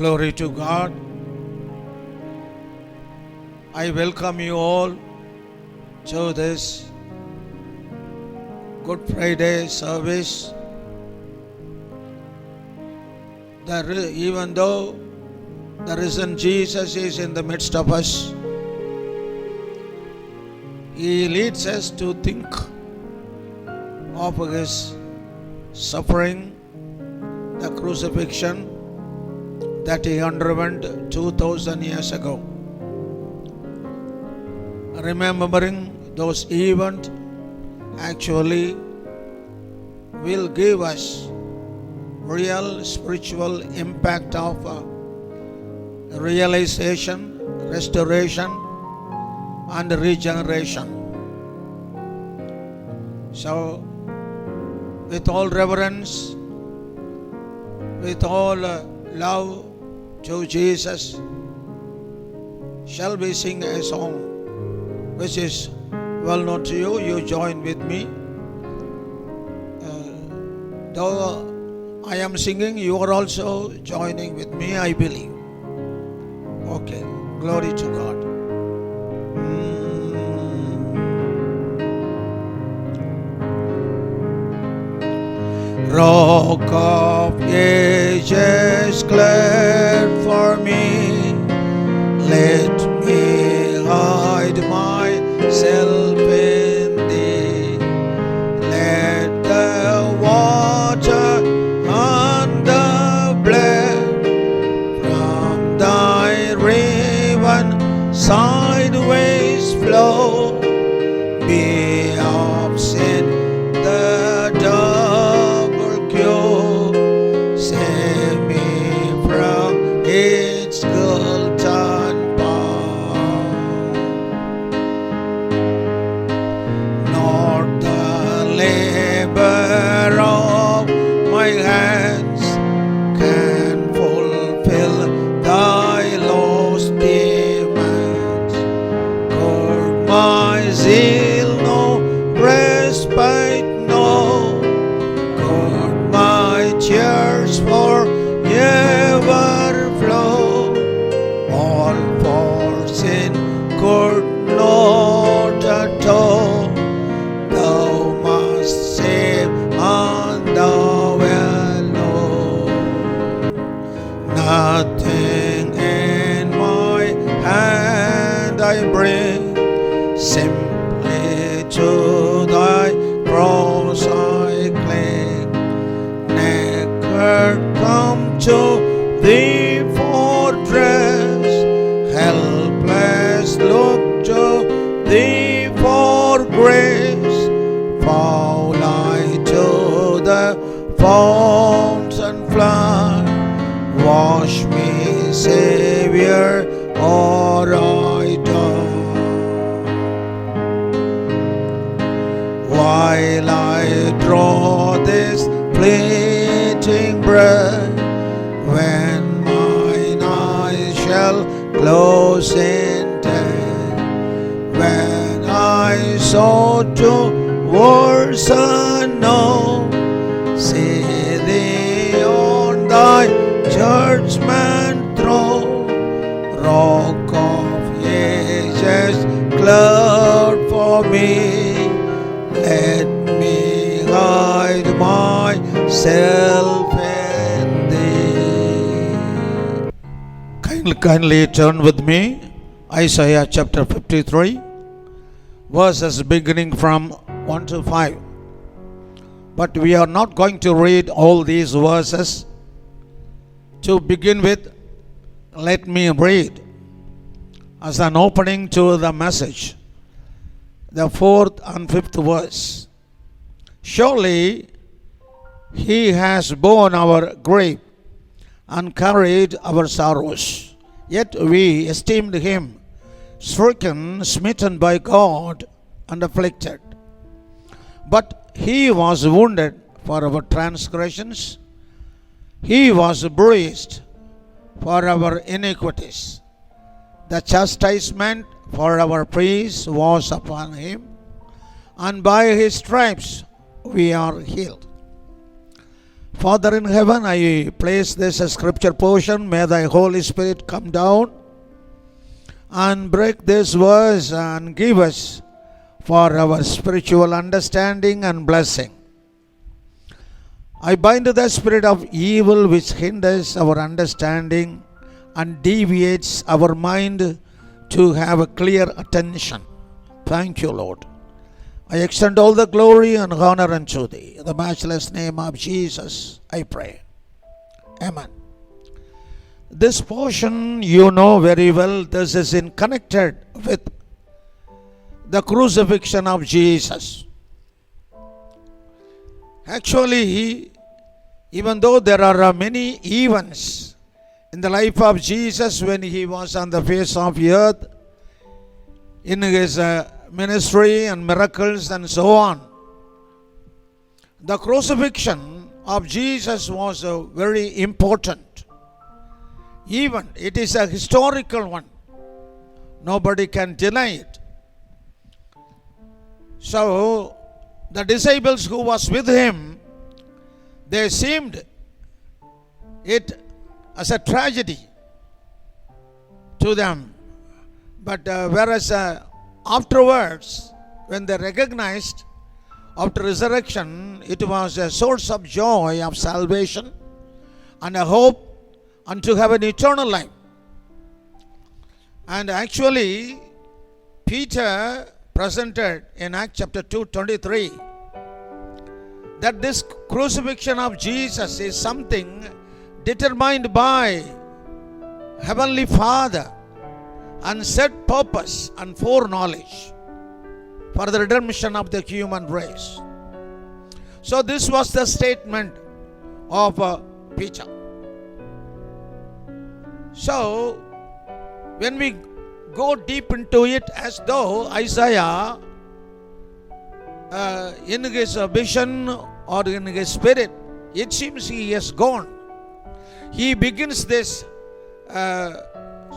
Glory to God. I welcome you all to this Good Friday service. Even though the risen Jesus is in the midst of us, He leads us to think of His suffering, the crucifixion that He underwent 2000 years ago. Remembering those events actually will give us real spiritual impact of realization, restoration, and regeneration. So, with all reverence, with all love to Jesus, shall we sing a song which is well known to you? You join with me. Though I am singing, you are also joining with me, I believe. Okay, glory to God. Rock of ages, clear for me, let me hide myself in thee. Let the water and the blood from thy riven sideways flow, be of sin the double cure, save me from its guilt and power. Not the labor of my hands can fulfill thy lost demands. For my zeal no respite know, God my tears forever flow. All for sin could not atone, thou must save and thou alone. Nothing in my hand I bring, simply to thy cross I cling. Naked come to thee fortress, helpless look to thee for grace. Fall I to the fount and flood, wash me, Savior, or I die. While I draw this fleeting breath, when mine eyes shall close in death, when I sought to words unknown, see thee on thy judgment throne. Rock of ages, cloud for me, let me hide myself in thee. Kindly turn with me, Isaiah chapter 53, verses beginning from 1 to 5. But we are not going to read all these verses. To begin with, let me read as an opening to the message the 4th and 5th verse. Surely He has borne our grief and carried our sorrows, yet we esteemed Him stricken, smitten by God, and afflicted. But He was wounded for our transgressions, He was bruised for our iniquities. The chastisement for our peace was upon Him, and by His stripes we are healed. Father in heaven, I place this as scripture portion. May thy Holy Spirit come down and break this verse and give us for our spiritual understanding and blessing. I bind the spirit of evil which hinders our understanding and deviates our mind to have a clear attention. Thank you, Lord. I extend all the glory and honor unto thee. In the matchless name of Jesus, I pray. Amen. This portion you know very well. This is connected with the crucifixion of Jesus. Actually, even though there are many events in the life of Jesus when he was on the face of the earth, in his ministry and miracles and so on, the crucifixion of Jesus was very important. Even it is a historical one. Nobody can deny it. So, the disciples who was with him, they seemed it as a tragedy to them. But whereas afterwards, when they recognized after resurrection, it was a source of joy, of salvation, and a hope unto have an eternal life. And actually, Peter presented in Acts chapter 2:23 that this crucifixion of Jesus is something determined by Heavenly Father and set purpose and foreknowledge for the redemption of the human race. So this was the statement of Peter. So when we go deep into it, as though Isaiah in his vision or in his spirit, it seems he has gone. He begins this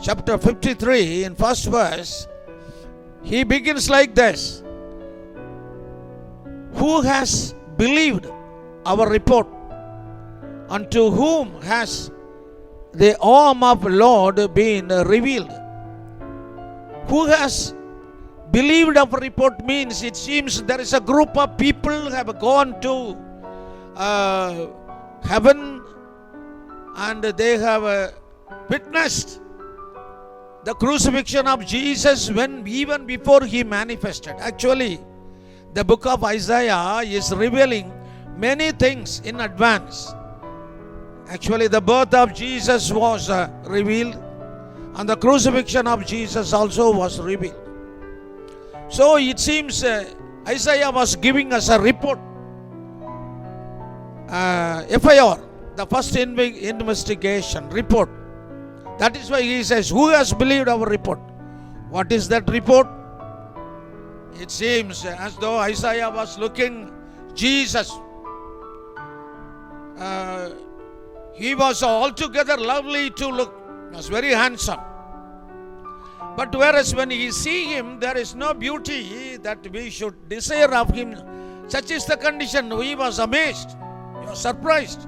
chapter 53 in first verse. He begins like this: who has believed our report? Unto whom has the arm of the Lord been revealed? Who has believed our report means it seems there is a group of people who have gone to heaven and they have witnessed the crucifixion of Jesus when even before he manifested. Actually, the book of Isaiah is revealing many things in advance. Actually, the birth of Jesus was revealed, and the crucifixion of Jesus also was revealed. So it seems Isaiah was giving us a report, FIR, the first investigation report. That is why he says, who has believed our report? What is that report? It seems as though Isaiah was looking Jesus. He was altogether lovely to look. He was very handsome. But whereas when we see him, there is no beauty that we should desire of him. Such is the condition. He was amazed. He was surprised.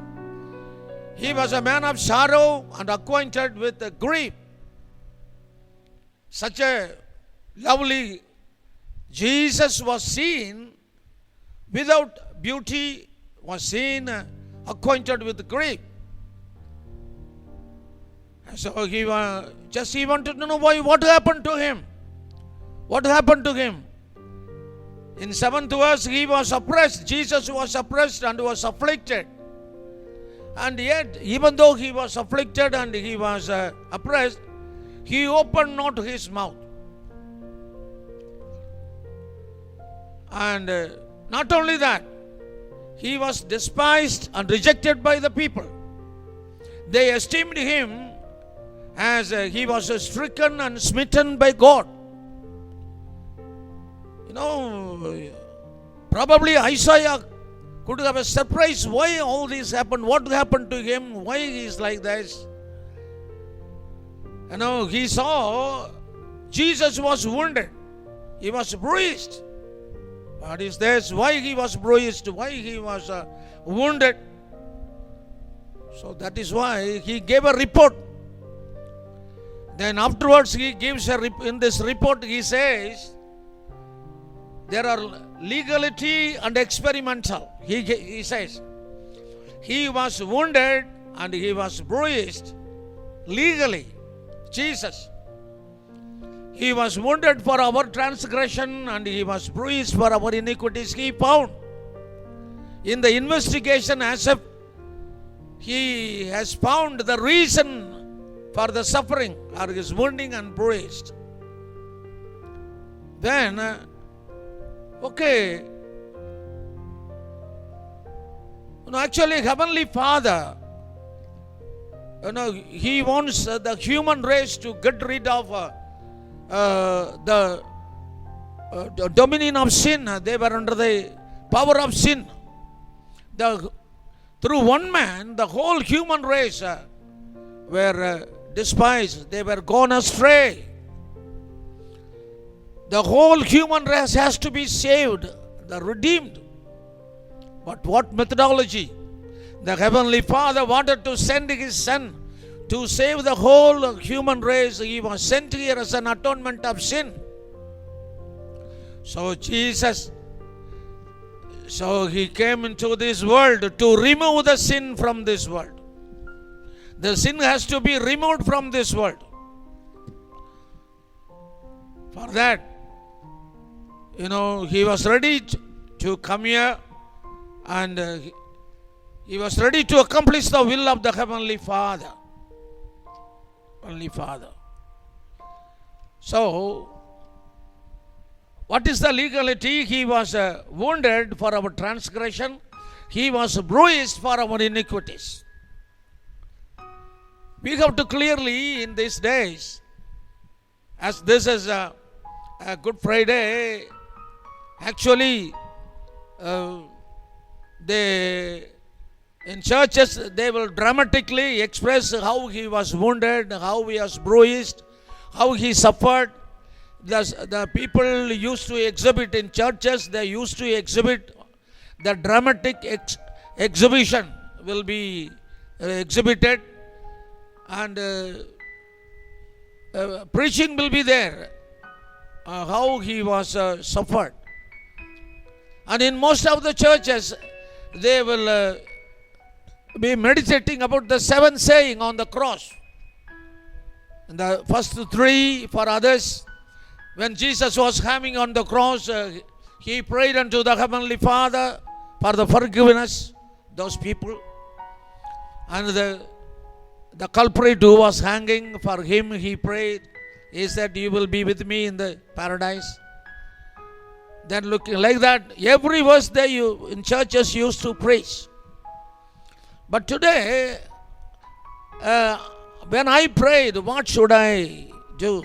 He was a man of sorrow and acquainted with grief. Such a lovely Jesus was seen without beauty, was seen acquainted with grief. So he wanted to know what happened to him. What happened to him? In 7th verse, he was oppressed. Jesus was oppressed and was afflicted. And yet, even though he was afflicted and he was oppressed, he opened not his mouth. And not only that, he was despised and rejected by the people. They esteemed him as he was stricken and smitten by God. You know, probably Isaiah could have a surprise why all this happened, what happened to him, why he is like this. You know, he saw Jesus was wounded, he was bruised. What is this? Why he was bruised? Why he was wounded? So that is why he gave a report. Then afterwards he gives in this report he says there are legality and experimental. He says he was wounded and he was bruised legally. Jesus. He was wounded for our transgression and he was bruised for our iniquities. He found in the investigation as if he has found the reason for the suffering or his wounding and bruised. Then, actually Heavenly Father, he wants the human race to get rid of the dominion of sin. They were under the power of sin. Through one man, the whole human race were despised. They were gone astray. The whole human race has to be saved, redeemed. But what methodology? The Heavenly Father wanted to send His Son to save the whole human race. He was sent here as an atonement of sin. So Jesus, He came into this world to remove the sin from this world. The sin has to be removed from this world. For that, He was ready to come here and He was ready to accomplish the will of the Heavenly Father. Heavenly Father. So, what is the legality? He was wounded for our transgression. He was bruised for our iniquities. We have to clearly in these days, as this is a Good Friday, actually in churches they will dramatically express how he was wounded, how he was bruised, how he suffered. The people used to exhibit in churches, they used to exhibit the dramatic exhibition will be exhibited, and preaching will be there, how he was suffered. And in most of the churches, they will be meditating about the 7 saying on the cross. And the first 3 for others, when Jesus was hanging on the cross, he prayed unto the Heavenly Father for the forgiveness, those people. And the culprit who was hanging, for him he prayed. He said, you will be with me in the paradise. Then looking like that, every verse they in churches used to preach. But today, when I prayed, what should I do?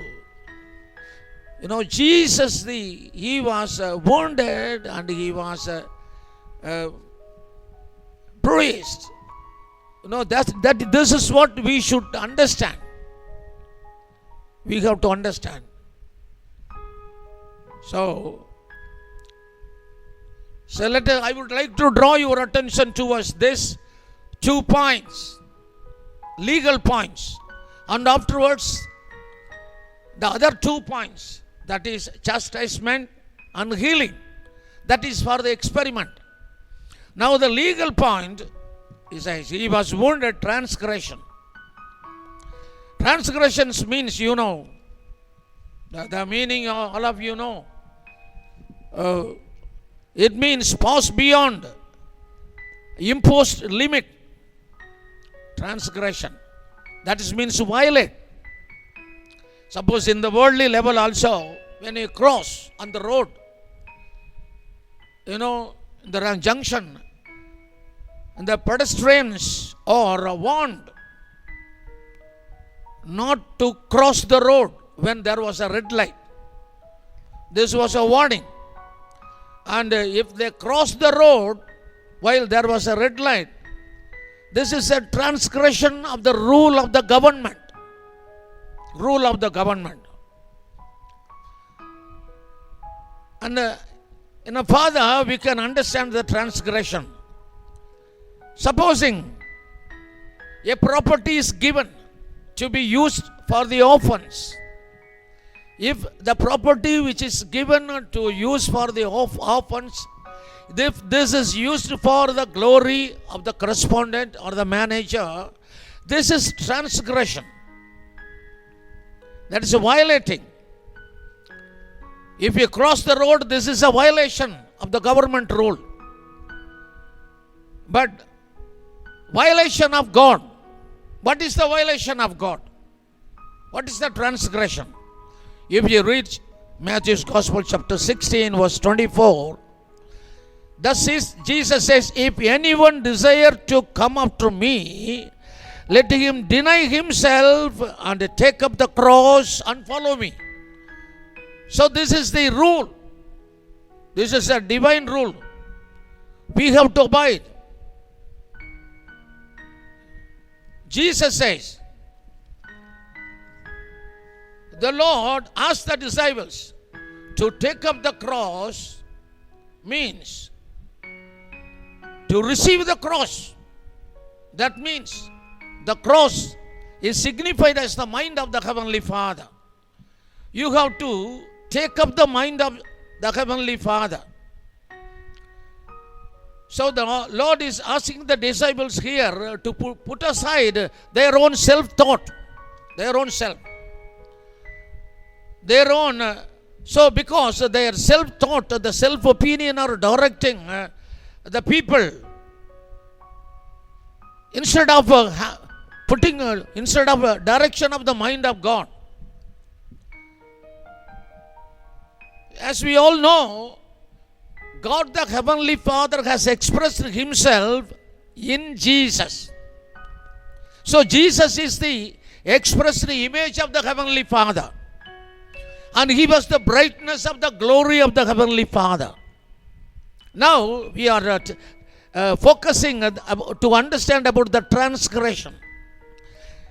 Jesus, he was wounded and he was bruised. This is what we should understand. We have to understand. So I would like to draw your attention towards this 2 points, legal points, and afterwards the other 2 points, that is chastisement and healing. That is for the experiment. Now the legal point is he was wounded, transgression. Transgressions means, the meaning all of you know. It means pass beyond imposed limit. Transgression. That means violate. Suppose in the worldly level also, when you cross on the road, in the junction, and the pedestrians are warned not to cross the road when there was a red light. This was a warning. And if they cross the road while there was a red light, this is a transgression of the rule of the government. Rule of the government. And in a father, we can understand the transgression. Supposing a property is given to be used for the orphans. If the property which is given to use for the orphans, if this is used for the glory of the correspondent or the manager, this is transgression. That is violating. If you cross the road, this is a violation of the government rule. But violation of God. What is the violation of God? What is the transgression? If you read Matthew's Gospel chapter 16 verse 24, thus is, Jesus says, if anyone desire to come after me, let him deny himself and take up the cross and follow me. So this is the rule. This is a divine rule. We have to abide. Jesus says, the Lord asked the disciples to take up the cross means to receive the cross. That means the cross is signified as the mind of the Heavenly Father. You have to take up the mind of the Heavenly Father. So the Lord is asking the disciples here to put aside their own self-thought, their own self. Their own, so because their self-thought, the self-opinion are directing the people, instead of instead of direction of the mind of God. As we all know, God the Heavenly Father has expressed himself in Jesus. So Jesus is the expressed image of the Heavenly Father. And he was the brightness of the glory of the Heavenly Father. Now we are focusing to understand about the transgression.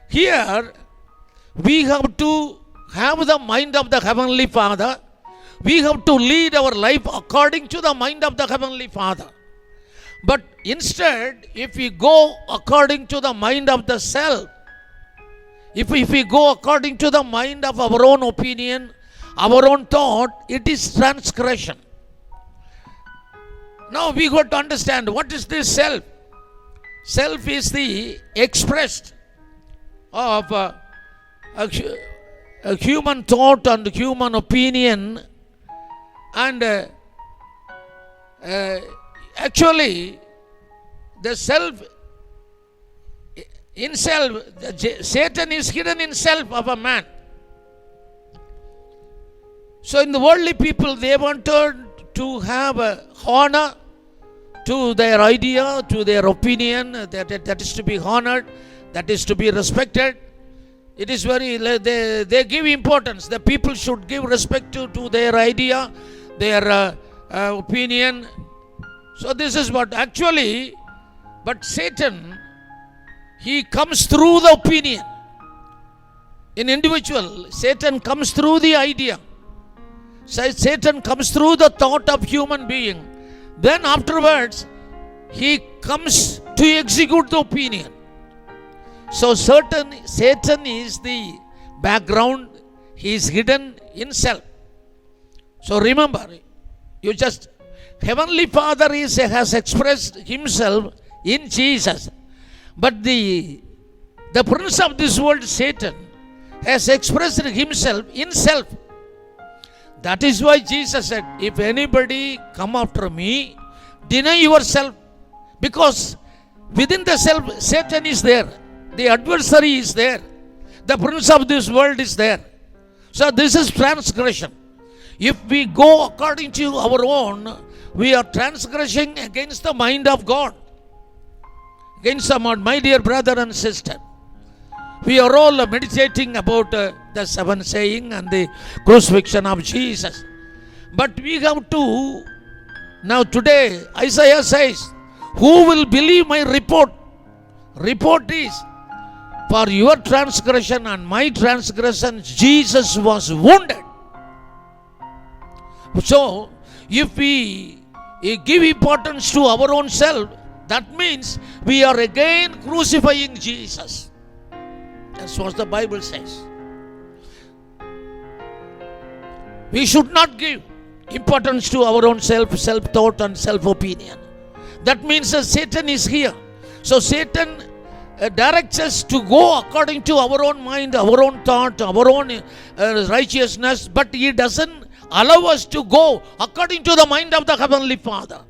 Here we have to have the mind of the Heavenly Father. We have to lead our life according to the mind of the Heavenly Father. But instead, if we go according to the mind of the self, if we go according to the mind of our own opinion, our own thought, it is transgression. Now we got to understand what is this self. Self is the expressed of a human thought and human opinion, and actually the self in self, Satan is hidden in self of a man. So in the worldly people, they wanted to have honor to their idea, to their opinion, that is to be honored, that is to be respected. It is very, they give importance. The people should give respect to their idea, their opinion. So this is what actually, but Satan, he comes through the opinion. In individual, Satan comes through the idea. Satan comes through the thought of human being. Then afterwards, he comes to execute the opinion. So Satan is the background. He is hidden in self. So remember, Heavenly Father has expressed himself in Jesus. But the prince of this world, Satan, has expressed himself in self. That is why Jesus said, if anybody come after me, deny yourself. Because within the self, Satan is there. The adversary is there. The prince of this world is there. So this is transgression. If we go according to our own, we are transgressing against the mind of God. Against the mind, my dear brother and sister. We are all meditating about the seven saying and the crucifixion of Jesus. But we have to, now today, Isaiah says, who will believe my report? Report is, for your transgression and my transgression, Jesus was wounded. So, if we give importance to our own self, That means we are again crucifying Jesus. That's what the Bible says. We should not give importance to our own self-thought and self-opinion. That means that Satan is here. So Satan directs us to go according to our own mind, our own thought, our own righteousness, but he doesn't allow us to go according to the mind of the Heavenly Father.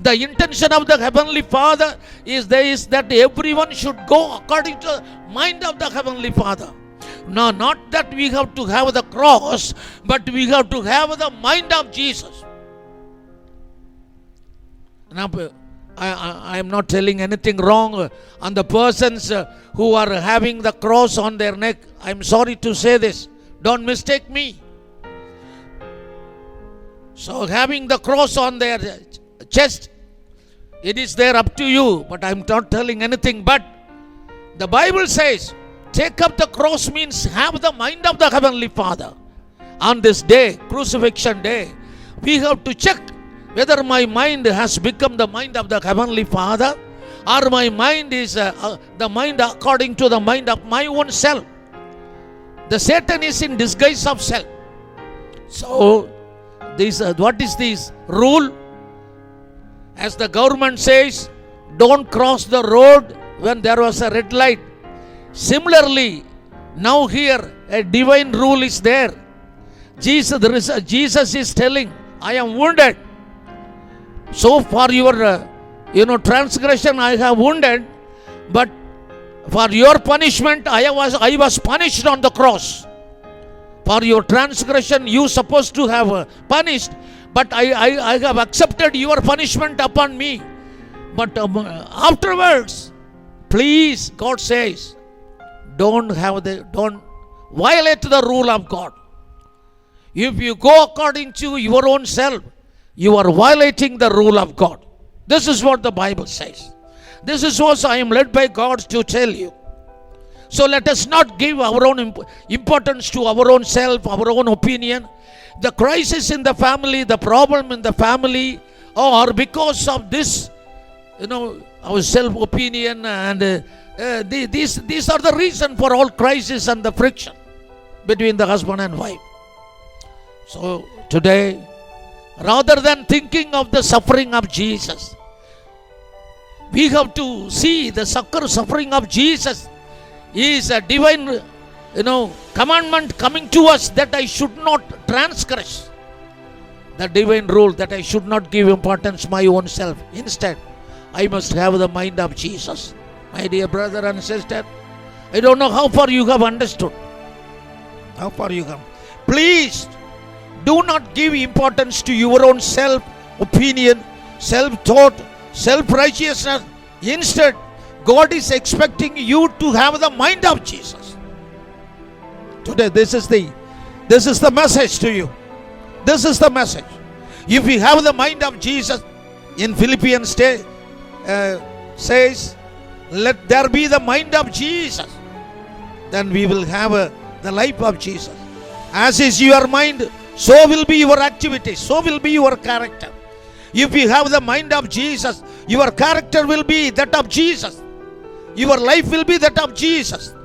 The intention of the Heavenly Father is that everyone should go according to the mind of the Heavenly Father. No, not that we have to have the cross, but we have to have the mind of Jesus. Now, I am not telling anything wrong on the persons who are having the cross on their neck. I am sorry to say this. Don't mistake me. So having the cross on their chest, it is there up to you. But I am not telling anything. But the Bible says, take up the cross means have the mind of the Heavenly Father. On this day, crucifixion day, we have to check whether my mind has become the mind of the Heavenly Father, or my mind is the mind according to the mind of my own self. The Satan is in disguise of self. So, what is this rule? As the government says, don't cross the road when there was a red light. Similarly, now here a divine rule is there. Jesus is telling, I am wounded. So for your transgression I have wounded, but for your punishment I was punished on the cross. For your transgression you supposed to have punished, but I have accepted your punishment upon me. But afterwards, please, God says, don't violate the rule of God. If you go according to your own self, you are violating the rule of God. This is what the Bible says. This is what I am led by God to tell you. So let us not give our own importance to our own self, our own opinion. The crisis in the family, the problem in the family, or because of this, our self-opinion, and these are the reason for all crisis and the friction between the husband and wife. So today, rather than thinking of the suffering of Jesus, we have to see the suffering of Jesus is a divine, commandment coming to us that I should not transgress the divine rule, that I should not give importance to my own self. Instead, I must have the mind of Jesus. My dear brother and sister, I don't know how far you have understood. How far you have. Please, do not give importance to your own self-opinion, self-thought, self-righteousness. Instead, God is expecting you to have the mind of Jesus. Today, this is the message to you. This is the message. If we have the mind of Jesus, in Philippians says, let there be the mind of Jesus. Then we will have the life of Jesus. As is your mind, so will be your activities, so will be your character. If you have the mind of Jesus, your character will be that of Jesus. Your life will be that of Jesus.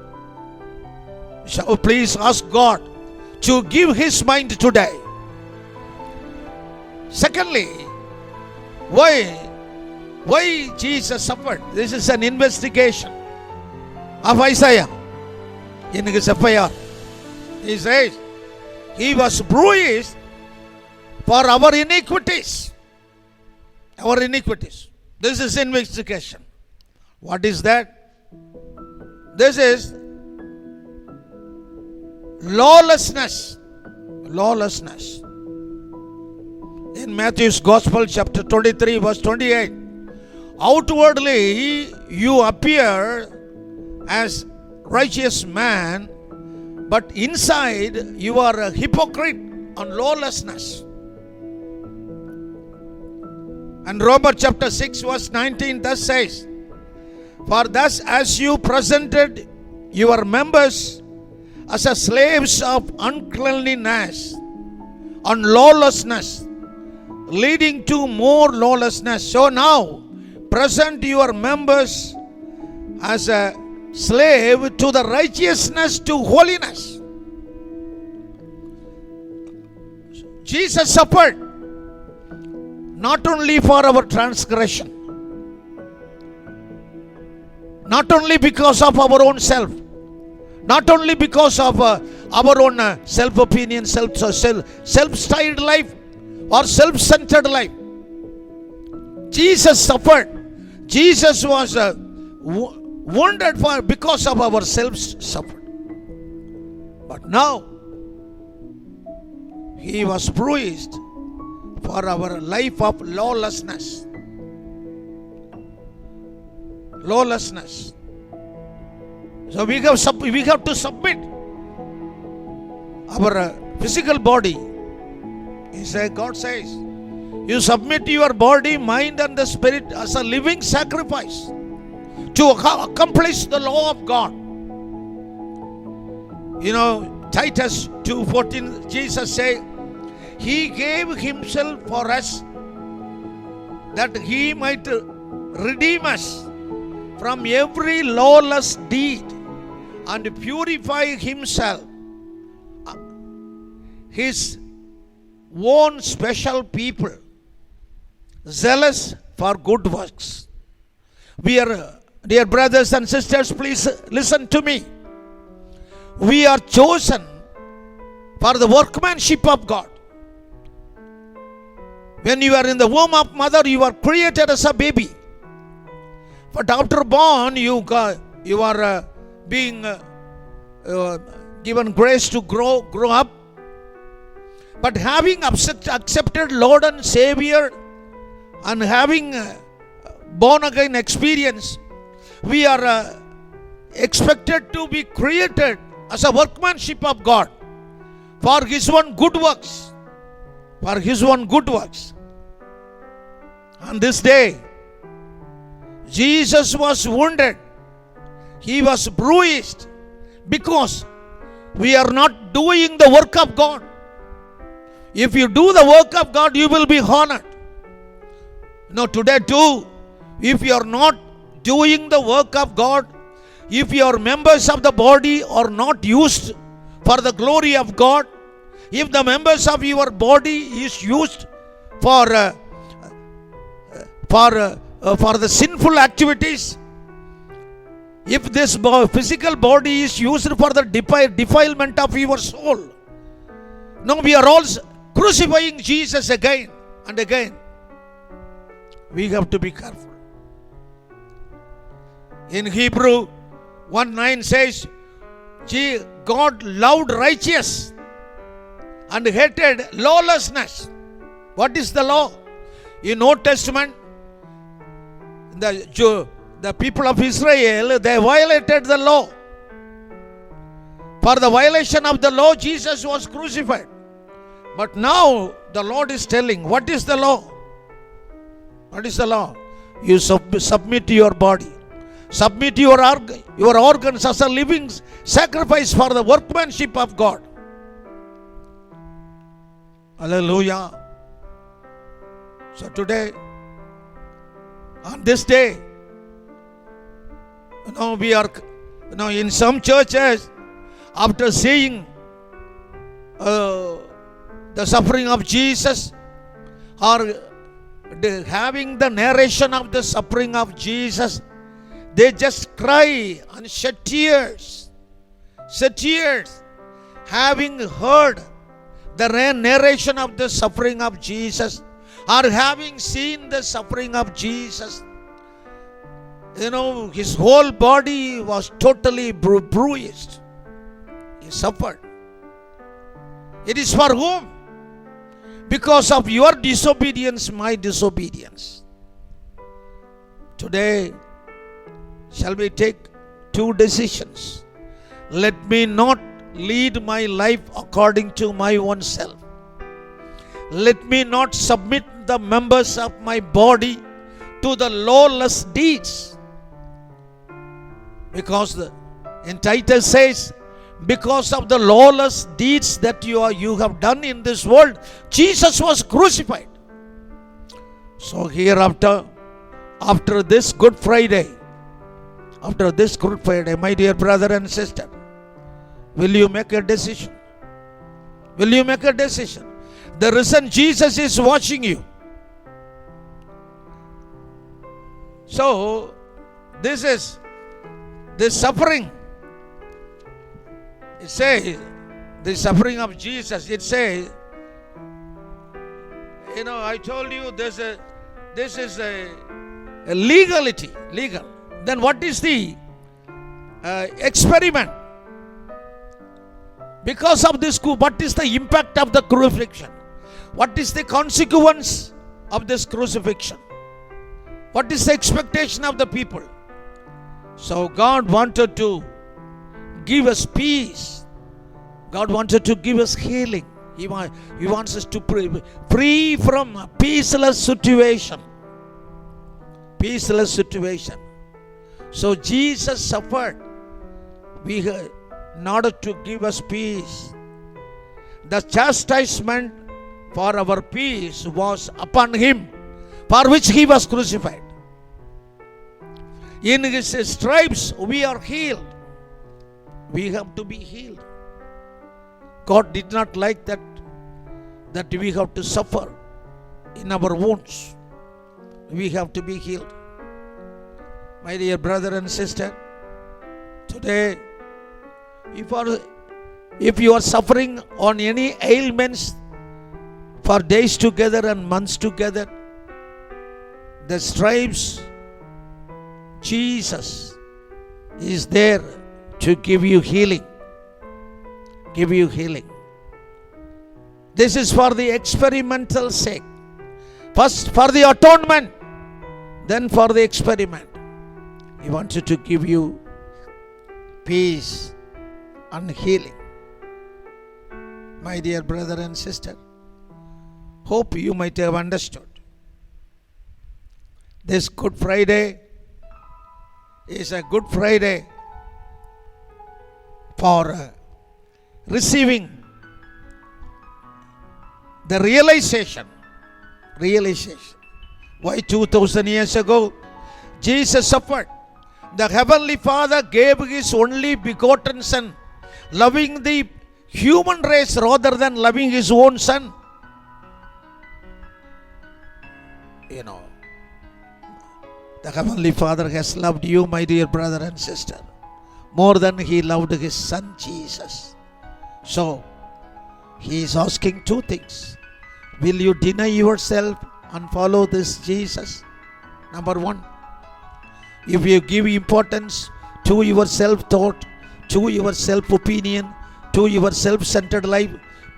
So please ask God to give His mind today. Secondly, why Jesus suffered? This is an investigation of Isaiah in his FIR. He says, He was bruised for our iniquities. Our iniquities. This is investigation. What is that? This is lawlessness. Lawlessness. In Matthew's Gospel, chapter 23, verse 28. Outwardly, you appear as righteous man, but inside you are a hypocrite and lawlessness. And Romans chapter 6 verse 19 thus says, for thus as you presented your members as a slaves of uncleanliness and lawlessness, leading to more lawlessness, so now present your members as a slave to the righteousness to holiness. Jesus suffered not only for our transgression, not only because of our own self, not only because of our own self-opinion, self-styled life or self-centered life. Jesus suffered. Jesus was wounded because of our self-suffered. But now, He was bruised for our life of lawlessness. Lawlessness. So we have to submit our physical body. God says, you submit your body, mind and the spirit as a living sacrifice to accomplish the law of God. You know, Titus 2:14, Jesus said, He gave Himself for us that He might redeem us from every lawless deed and purify Himself, His own special people, zealous for good works. We are, dear brothers and sisters, please listen to me. We are chosen for the workmanship of God. When you are in the womb of mother, you are created as a baby. But after born, you are being given grace to grow up. But having accepted Lord and Savior and having born again experience, we are expected to be created as a workmanship of God for His own good works. For His own good works. On this day, Jesus was wounded. He was bruised because we are not doing the work of God. If you do the work of God, you will be honored. No, today too, if you are not doing the work of God, if your members of the body are not used for the glory of God, if the members of your body is used for the sinful activities, if this physical body is used for the defilement of your soul, no, we are all crucifying Jesus again and again. We have to be careful. In Hebrew 1:9 says, God loved righteous and hated lawlessness. What is the law? In Old Testament, the people of Israel, they violated the law. For the violation of the law, Jesus was crucified. But now the Lord is telling, what is the law? What is the law? You submit your body. Submit your organs as a living sacrifice for the workmanship of God. Hallelujah. So today, on this day, we are, in some churches, after seeing the suffering of Jesus, or having the narration of the suffering of Jesus, they just cry and shed tears. Shed tears, having heard the narration of the suffering of Jesus, or having seen the suffering of Jesus. His whole body was totally bruised. He suffered. It is for whom? Because of your disobedience, my disobedience. Today, shall we take two decisions? Let me not lead my life according to my own self. Let me not submit the members of my body to the lawless deeds. Because in Titus says, because of the lawless deeds that you have done in this world, Jesus was crucified. So hereafter, after this Good Friday, my dear brother and sister, will you make a decision? Will you make a decision? The risen Jesus is watching you. So, this suffering, it says, the suffering of Jesus, it says, I told you this is a legality, legal. Then what is the experiment? Because of this, what is the impact of the crucifixion? What is the consequence of this crucifixion? What is the expectation of the people? So God wanted to give us peace. God wanted to give us healing. He wants us to free from a peaceless situation. Peaceless situation. So Jesus suffered in order to give us peace. The chastisement for our peace was upon him, for which he was crucified. In his stripes we are healed. We have to be healed. God did not like that we have to suffer in our wounds. We have to be healed. My dear brother and sister, today, if you are suffering on any ailments for days together and months together, the stripes, Jesus is there to give you healing. Give you healing. This is for the experimental sake. First for the atonement, then for the experiment. He wanted to give you peace and healing. My dear brother and sister, hope you might have understood. This Good Friday is a Good Friday for receiving the realization. Why 2000 years ago Jesus suffered? The Heavenly Father gave His only begotten Son, loving the human race rather than loving His own Son. The Heavenly Father has loved you, my dear brother and sister, more than He loved His Son Jesus. So, He is asking two things. Will you deny yourself and follow this Jesus? Number one, if you give importance to your self-thought, to your self-opinion, to your self-centered life,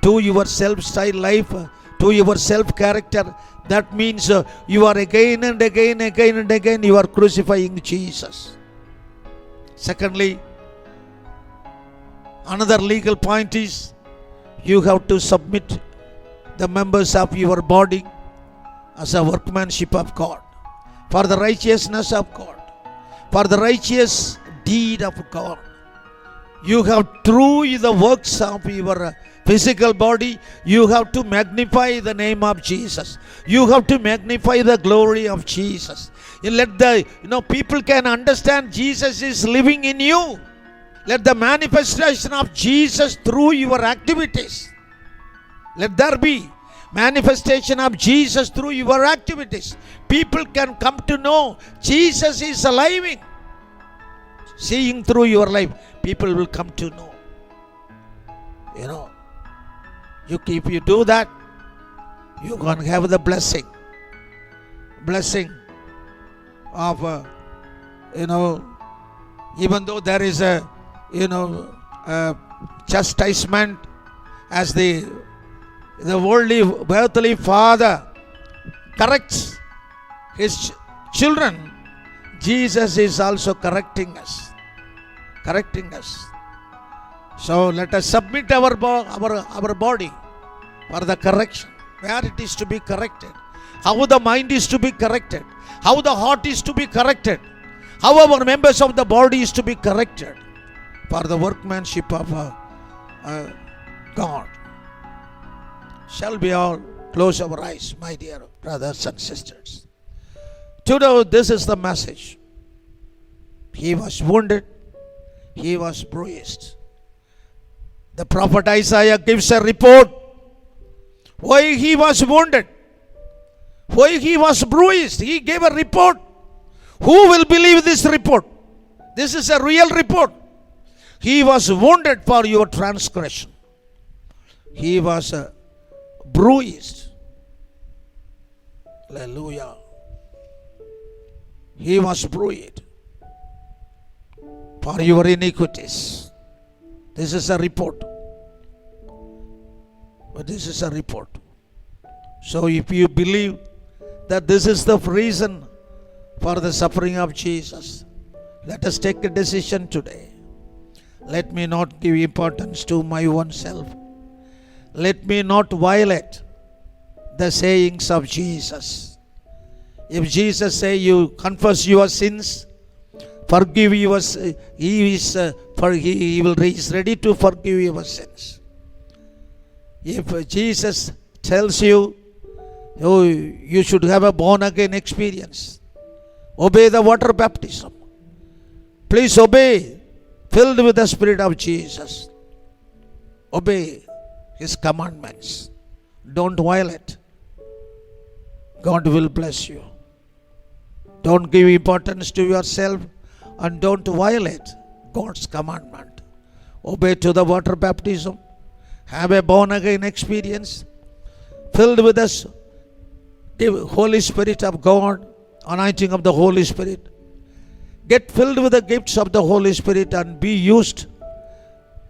to your self-style life, to your self-character, that means you are again and again you are crucifying Jesus. Secondly, another legal point is you have to submit the members of your body as a workmanship of God, for the righteousness of God, for the righteous deed of God. You have, through the works of your physical body, you have to magnify the name of Jesus. You have to magnify the glory of Jesus. Let people can understand Jesus is living in you. Let the manifestation of Jesus through your activities. Let there be manifestation of Jesus through your activities. People can come to know Jesus is alive. Seeing through your life, people will come to know. If you do that, you're going to have the blessing of, even though there is a chastisement as the worldly, earthly father corrects his children, Jesus is also correcting us. So let us submit our body for the correction, where it is to be corrected, how the mind is to be corrected, how the heart is to be corrected, how our members of the body is to be corrected, for the workmanship of God. Shall we all close our eyes, my dear brothers and sisters? Today, this is the message. He was wounded, he was bruised. The prophet Isaiah gives a report why he was wounded, why he was bruised. He gave a report. Who will believe this report? This is a real report. He was wounded for your transgression. He was bruised. Hallelujah. He was bruised for your iniquities. This is a report. But this is a report. So if you believe that this is the reason for the suffering of Jesus, let us take a decision today. Let me not give importance to my own self. Let me not violate the sayings of Jesus. If Jesus say you confess your sins, forgive your sins, he is ready to forgive your sins. If Jesus tells you, oh, you should have a born again experience, obey the water baptism. Please obey, filled with the Spirit of Jesus. Obey His commandments. Don't violate. God will bless you. Don't give importance to yourself and don't violate God's commandment. Obey to the water baptism. Have a born again experience. Filled with the Holy Spirit of God, anointing of the Holy Spirit. Get filled with the gifts of the Holy Spirit and be used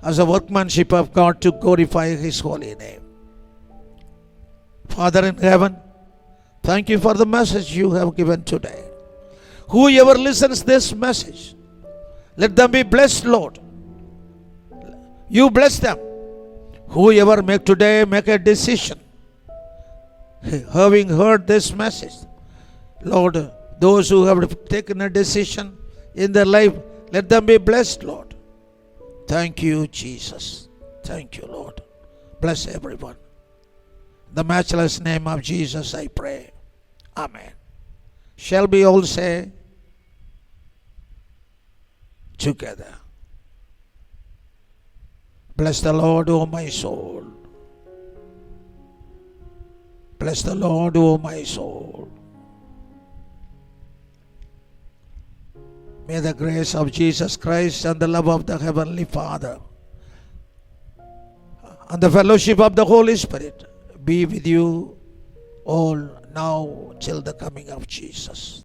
as a workmanship of God to glorify His holy name. Father in heaven, thank you for the message you have given today. Whoever listens this message, let them be blessed, Lord. You bless them. Whoever make a decision, having heard this message, Lord, those who have taken a decision in their life, let them be blessed, Lord. Thank you, Jesus. Thank you, Lord. Bless everyone. In the matchless name of Jesus, I pray. Amen. Shall we all say together? Bless the Lord, O my soul. Bless the Lord, O my soul. May the grace of Jesus Christ and the love of the Heavenly Father and the fellowship of the Holy Spirit be with you all now till the coming of Jesus.